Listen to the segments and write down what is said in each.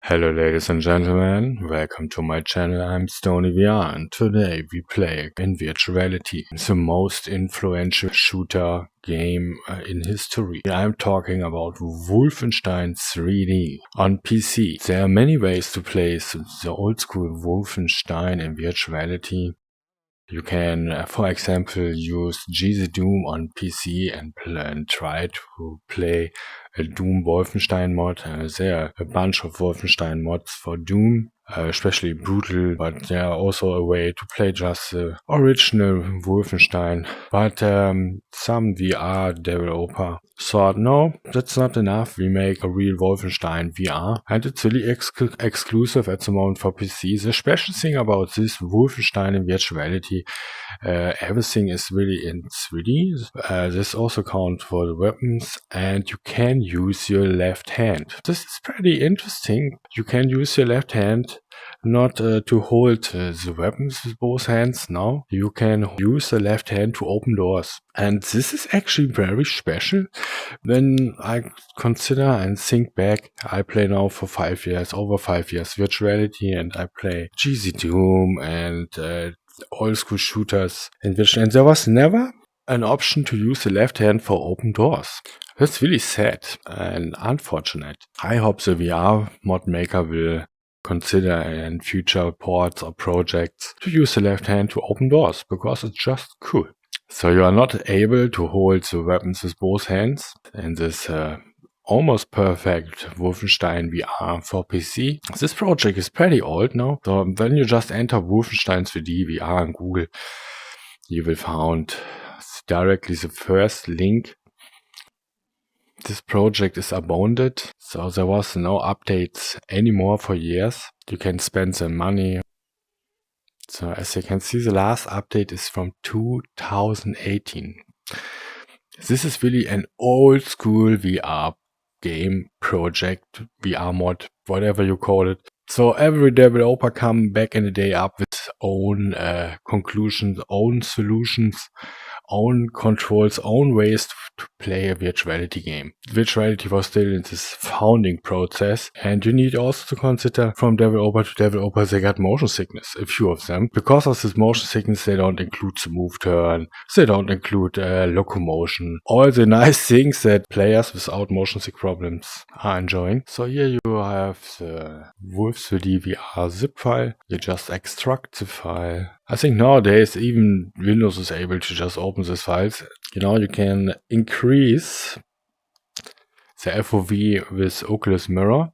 Hello ladies and gentlemen, welcome to my channel. I'm Stony VR and today we play in virtual reality. It's the most influential shooter game in history. I'm talking about Wolfenstein 3D on PC. There are many ways to play the old school Wolfenstein in virtual reality. You can, for example, use GZ Doom on PC and try to play a Doom Wolfenstein mod. There are a bunch of Wolfenstein mods for Doom, especially Brutal, but there are also a way to play just the original Wolfenstein. But some VR developer thought, no, that's not enough. We make a real Wolfenstein VR, and it's really exclusive at the moment for PC. The special thing about this Wolfenstein in virtual reality, everything is really in 3D. This also counts for the weapons, and you can use your left hand. This is pretty interesting. You can use your left hand not to hold the weapons with both hands. Now you can use the left hand to open doors, and this is actually very special. When I consider and think back, I play now for over 5 years virtual reality, and I play GZ Doom and old school shooters in which, and there was never an option to use the left hand for open doors. That's really sad and unfortunate. I hope the VR mod maker will consider in future ports or projects to use the left hand to open doors, because it's just cool. So you are not able to hold the weapons with both hands in this almost perfect Wolfenstein VR for PC. This project is pretty old now, so when you just enter Wolfenstein 3D VR on Google, you will find directly the first link. This project is abandoned, so there was no updates anymore for years. You can spend the money. So as you can see, the last update is from 2018. This is really an old school VR game project, VR mod, whatever you call it. So every developer come back in the day up with own conclusions, own solutions, own controls, own ways to play a virtual reality game. Virtual reality was still in this founding process, and you need also to consider from developer to developer they got motion sickness, a few of them. Because of this motion sickness, they don't include the move turn, they don't include locomotion, all the nice things that players without motion sick problems are enjoying. So here you have the Wolf 3D VR zip file. You just extract the file. I think nowadays even Windows is able to just open these files. You know, you can increase the FOV with Oculus Mirror.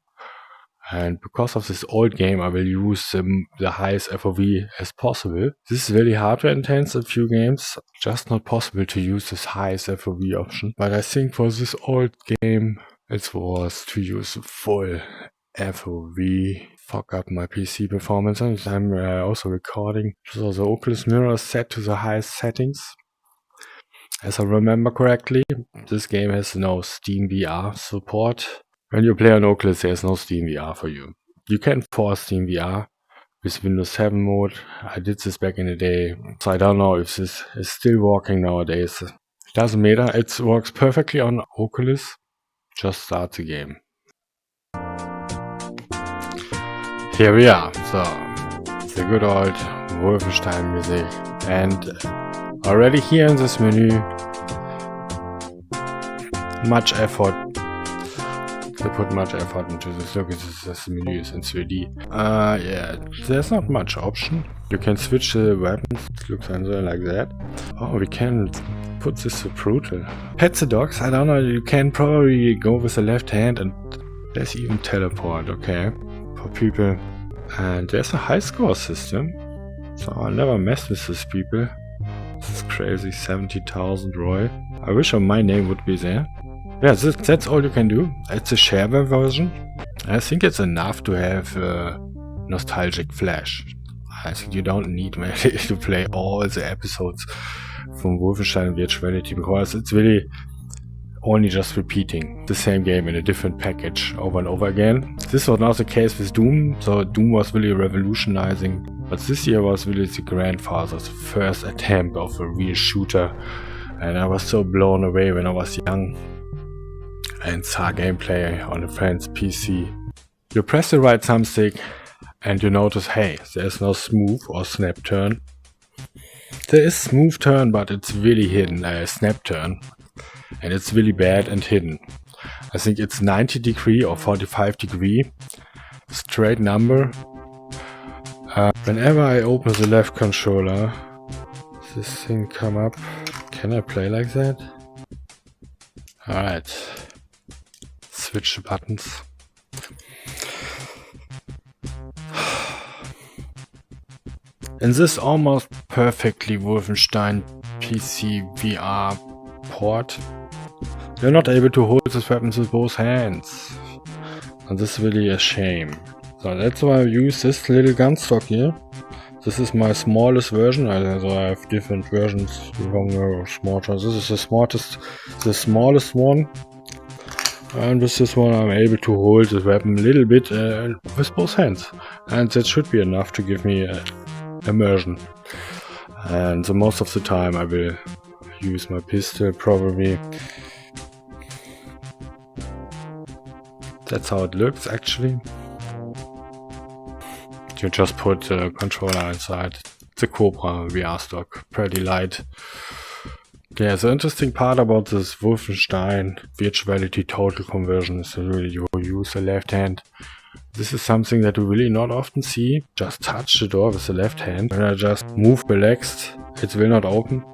And because of this old game, I will use the highest FOV as possible. This is really hardware intense in few games. Just not possible to use this highest FOV option. But I think for this old game, it was to use full FOV. Fuck up my PC performance, and I'm also recording. So the Oculus Mirror is set to the highest settings. As I remember correctly, this game has no Steam VR support. When you play on Oculus, there's no Steam VR for you. You can force Steam VR with Windows 7 mode. I did this back in the day, so I don't know if this is still working nowadays. It doesn't matter, it works perfectly on Oculus. Just start the game. Here we are, so the good old Wolfenstein music, and already here in this menu, much effort. They put much effort into this. Look, this menu is in 3D. Yeah, there's not much option. You can switch the weapons. It looks like that. Oh, we can put this to brutal. Pet the dogs, I don't know, you can probably go with the left hand, and there's even teleport, okay, for people. And there's a high score system, so I'll never mess with these people. This is crazy, 70,000 Roy. I wish my name would be there. Yeah, that's all you can do. It's a shareware version. I think it's enough to have nostalgic flash. I think you don't need really to play all the episodes from Wolfenstein virtual reality, because it's really only just repeating the same game in a different package over and over again. This was not the case with Doom, so Doom was really revolutionizing, but this year was really the grandfather's first attempt of a real shooter, and I was so blown away when I was young and saw gameplay on a friend's PC. You press the right thumbstick and you notice, hey, there's no smooth or snap turn. There is smooth turn, but it's really hidden, snap turn. And it's really bad and hidden. I think it's 90 degree or 45 degree. Straight number. Whenever I open the left controller, this thing come up. Can I play like that? Alright. Switch the buttons. In this almost perfectly Wolfenstein PC VR port, you're not able to hold this weapon with both hands. And this is really a shame. So that's why I use this little gun stock here. This is my smallest version. I have different versions, longer or smaller. This is the smallest one. And with this one I'm able to hold the weapon a little bit with both hands. And that should be enough to give me immersion. And most of the time I will use my pistol probably. That's how it looks actually. You just put the controller inside. It's a Cobra VR stock, pretty light. Yeah, the interesting part about this Wolfenstein virtual reality total conversion is really you use the left hand. This is something that you really not often see. Just touch the door with the left hand. When I just move relaxed, it will not open.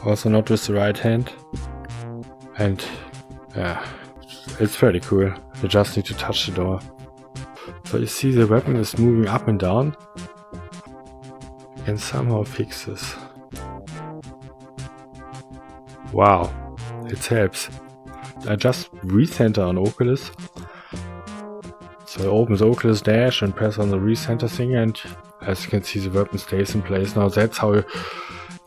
Also not with the right hand. And yeah, it's pretty cool. You just need to touch the door. So you see the weapon is moving up and down. You can somehow fix this. Wow, it helps. I just recenter on Oculus. So I open the Oculus Dash and press on the recenter thing, and as you can see the weapon stays in place. Now that's how you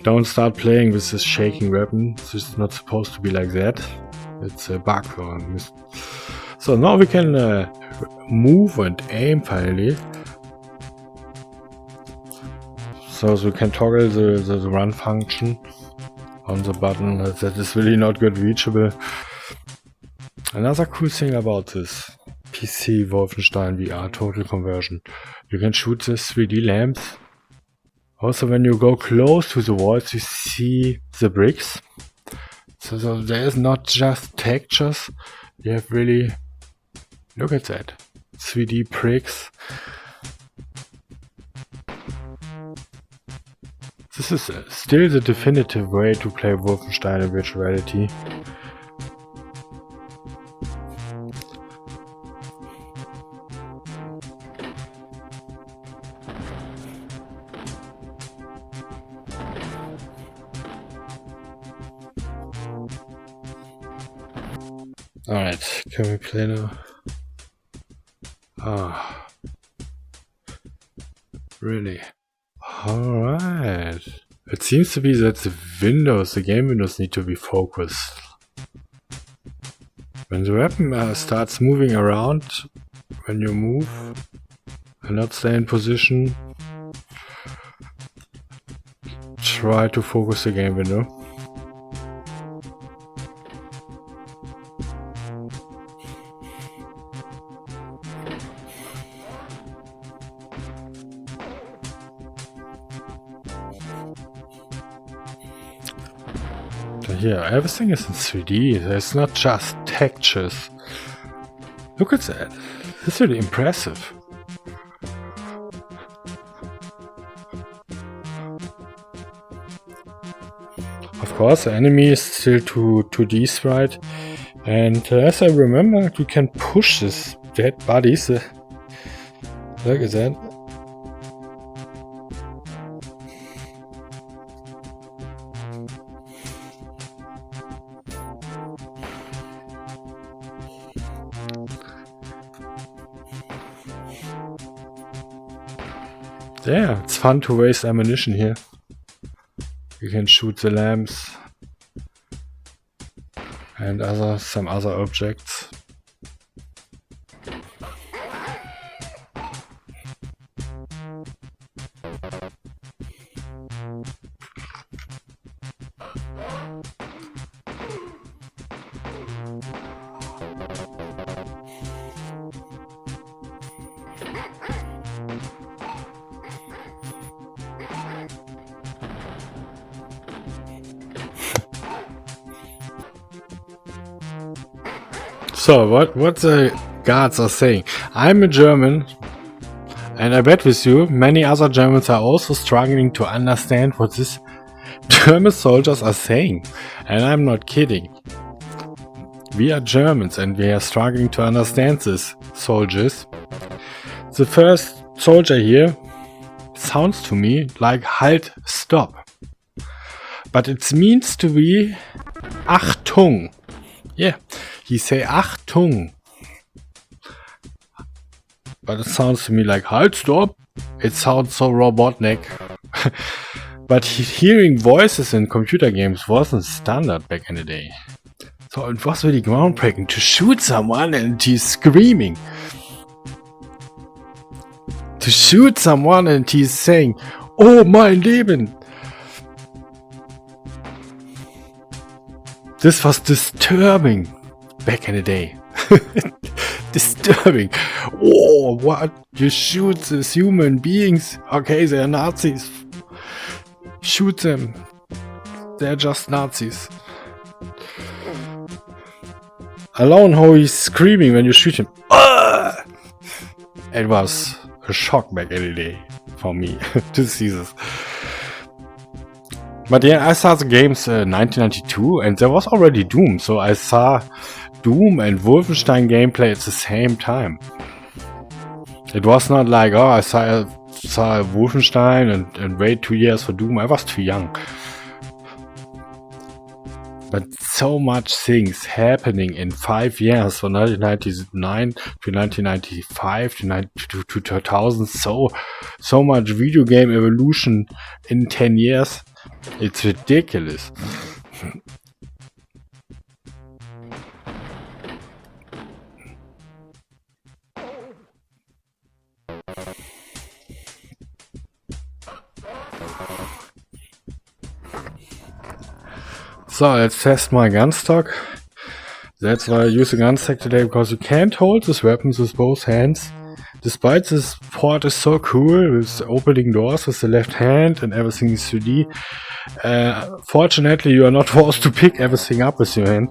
don't start playing with this shaking weapon. This is not supposed to be like that. It's a bug or a So now we can move and aim finally. So we can toggle the run function on the button. That is really not good reachable. Another cool thing about this PC Wolfenstein VR total conversion, you can shoot the 3D lamps. Also when you go close to the walls you see the bricks. So there is not just textures, you have really, look at that, 3D bricks. This is still the definitive way to play Wolfenstein in virtual reality. Alright, can we play now? Ah, really? Alright. It seems to be that the game windows need to be focused. When the weapon starts moving around, when you move and not stay in position, try to focus the game window. Here, everything is in 3D, there's not just textures. Look at that, it's really impressive. Of course, the enemy is still 2D sprite, and as I remember, you can push these dead bodies. Look at that. Yeah, it's fun to waste ammunition here. You can shoot the lamps and some other objects. So, what the guards are saying? I'm a German, and I bet with you, many other Germans are also struggling to understand what these German soldiers are saying. And I'm not kidding. We are Germans, and we are struggling to understand this, soldiers. The first soldier here sounds to me like halt, stop. But it means to be Achtung. Yeah, he say Achtung. But it sounds to me like halt, stop. It sounds so Robotnik. But hearing voices in computer games wasn't standard back in the day. So it was really groundbreaking to shoot someone and he's screaming. To shoot someone and he's saying, oh mein Leben. This was disturbing back in the day. Disturbing. Oh, what? You shoot these human beings? Okay, they're Nazis. Shoot them. They're just Nazis. Alone how he's screaming when you shoot him. It was a shock back in the day for me to see this. But yeah, I saw the games 1992 and there was already Doom, so I saw Doom and Wolfenstein gameplay at the same time. It was not like, oh, I saw Wolfenstein and wait 2 years for Doom. I was too young. But so much things happening in 5 years, from 1999 to 1995 to 2000. So much video game evolution in 10 years. It's ridiculous. So let's test my gun stock. That's why I use a gun stack today, because you can't hold these weapons with both hands. Despite this port is so cool, with opening doors with the left hand and everything is 3D. Fortunately, you are not forced to pick everything up with your hand.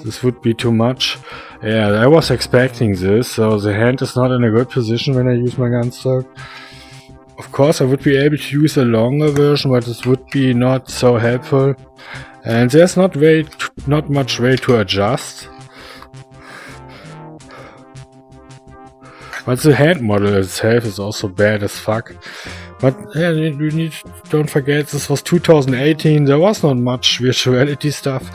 This would be too much. Yeah, I was expecting this, so the hand is not in a good position when I use my gun stock. Of course, I would be able to use a longer version, but this would be not so helpful. And there's not much way to adjust. But the hand model itself is also bad as fuck. But yeah, don't forget, this was 2018, there was not much virtuality stuff.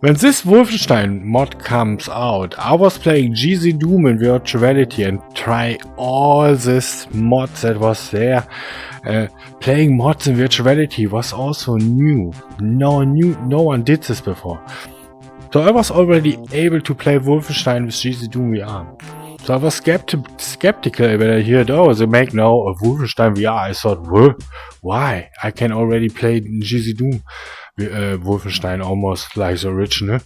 When this Wolfenstein mod comes out, I was playing GZ Doom in virtuality and try all this mods that was there. Playing mods in virtuality was also new. No one did this before. So I was already able to play Wolfenstein with GZ Doom VR. So I was skeptical when I heard, oh, they make now a Wolfenstein VR. I thought, why? I can already play GZ Doom. Wolfenstein almost like the original,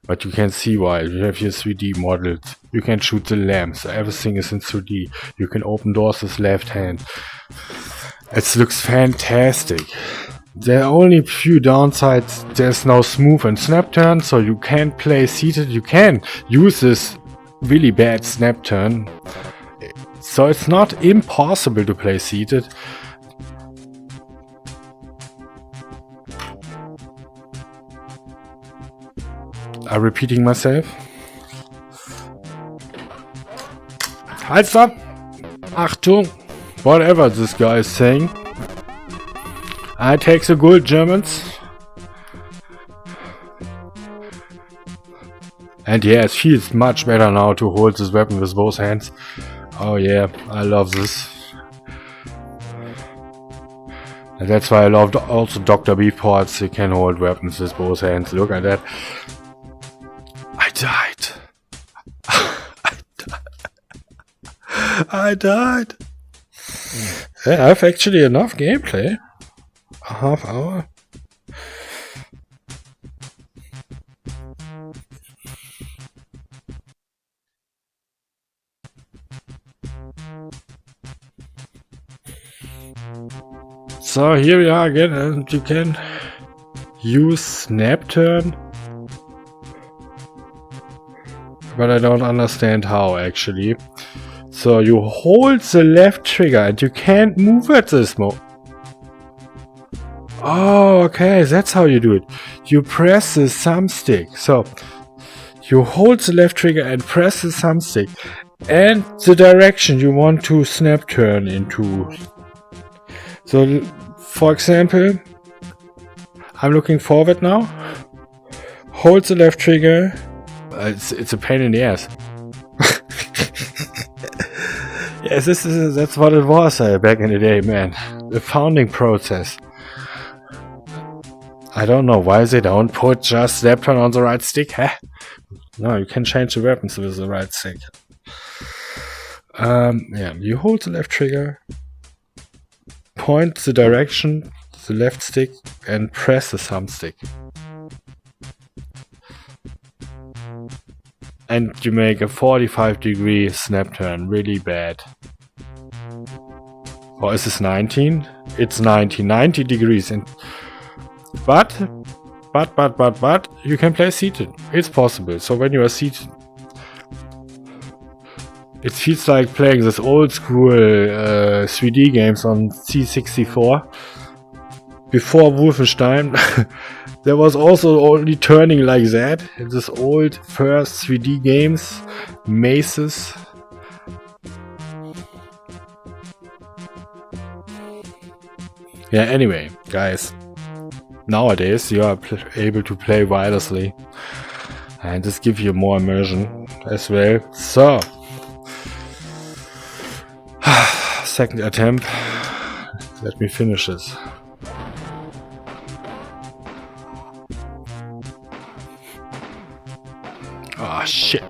but you can see why. You have your 3D models, you can shoot the lamps, everything is in 3D, you can open doors with left hand. It looks fantastic. There are only a few downsides. There's no smooth and snap turn, so you can't play seated. You can use this really bad snap turn, so it's not impossible to play seated. I'm repeating myself. Halt, stop! Achtung! Whatever this guy is saying. I take the good Germans. And yeah, it feels much better now to hold this weapon with both hands. Oh yeah, I love this. And that's why I love also Dr. B ports. You can hold weapons with both hands. Look at that. I died. I died. Yeah, I have actually enough gameplay. A half hour. So here we are again, and you can use snap turn, but I don't understand how actually. So you hold the left trigger and you can't move at this moment. Oh, okay, that's how you do it. You press the thumbstick. So you hold the left trigger and press the thumbstick and the direction you want to snap turn into. So, for example, I'm looking forward now. Hold the left trigger. It's a pain in the ass. Yes, that's what it was back in the day, man. The founding process. I don't know why they don't put just snap turn on the right stick, huh? No, you can change the weapons with the right stick. Yeah, you hold the left trigger, point the direction, the left stick, and press the thumbstick. And you make a 45-degree snap turn, really bad. Or is this 19? It's 90 degrees. And but you can play seated. It's possible. So when you are seated, it feels like playing this old school 3D games on C64. Before Wolfenstein, there was also only turning like that. In this old first 3D games, mazes. Yeah, anyway, guys. Nowadays, you are able to play wirelessly. And this gives you more immersion as well. So, second attempt. Let me finish this. Oh shit.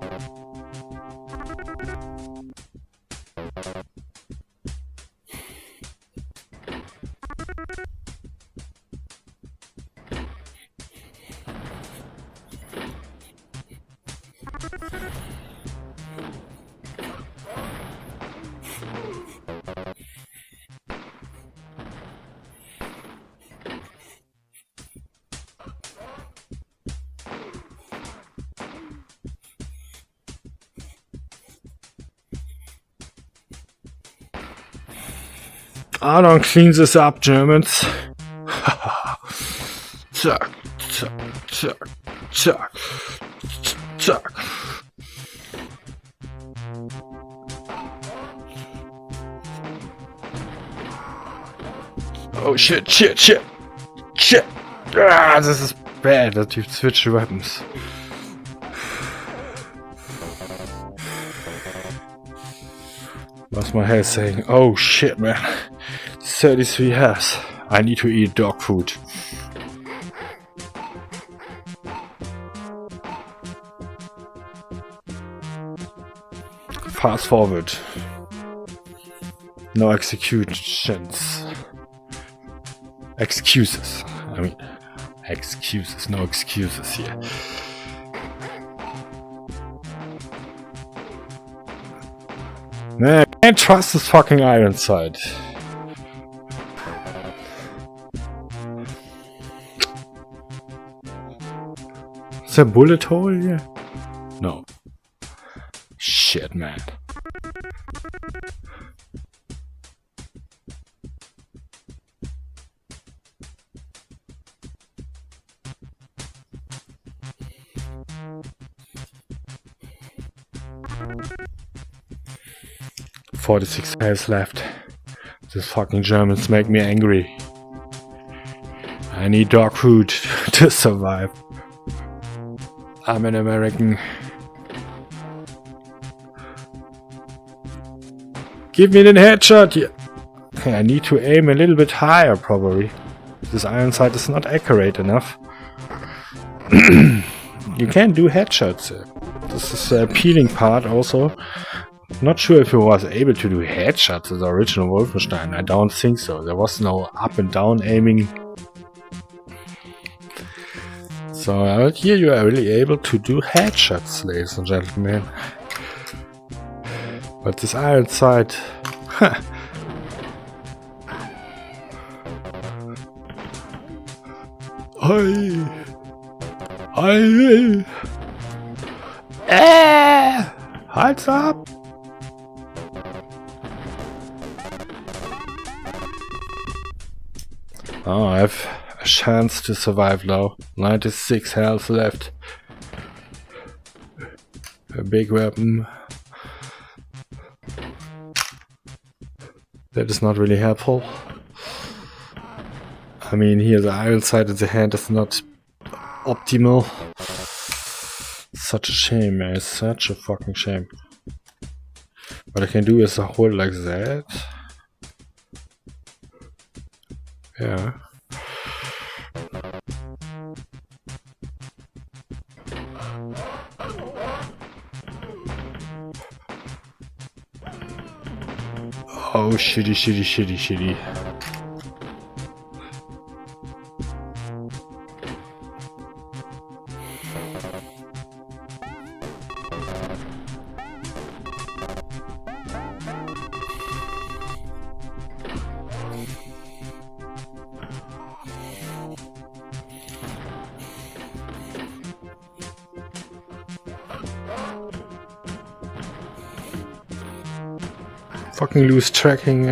I don't clean this up, Germans. Chuck, chuck, chuck, chuck, chuck. Oh shit, shit, shit, shit. Ah, this is bad that you switch weapons. What's my head saying? Oh shit, man. 33 health. I need to eat dog food. Fast forward. No executions. Excuses. I mean, excuses. No excuses here. Man, I can't trust this fucking iron sight. Is there a bullet hole here? No. Shit, man. $46 health left. These fucking Germans make me angry. I need dog food to survive. I'm an American. Give me the headshot! Yeah. Okay, I need to aim a little bit higher, probably. This iron sight is not accurate enough. You can do headshots. This is the appealing part also. Not sure if he was able to do headshots in the original Wolfenstein. I don't think so. There was no up and down aiming. So out here you are really able to do headshots, ladies and gentlemen. But this iron sight, huh. Halt's ab! Oh, I have a chance to survive now. 96 health left. A big weapon. That is not really helpful. I mean, here the iron side of the hand is not optimal. Such a shame, man. It's such a fucking shame. What I can do is hold like that. Yeah. Oh, shitty. Fucking lose tracking.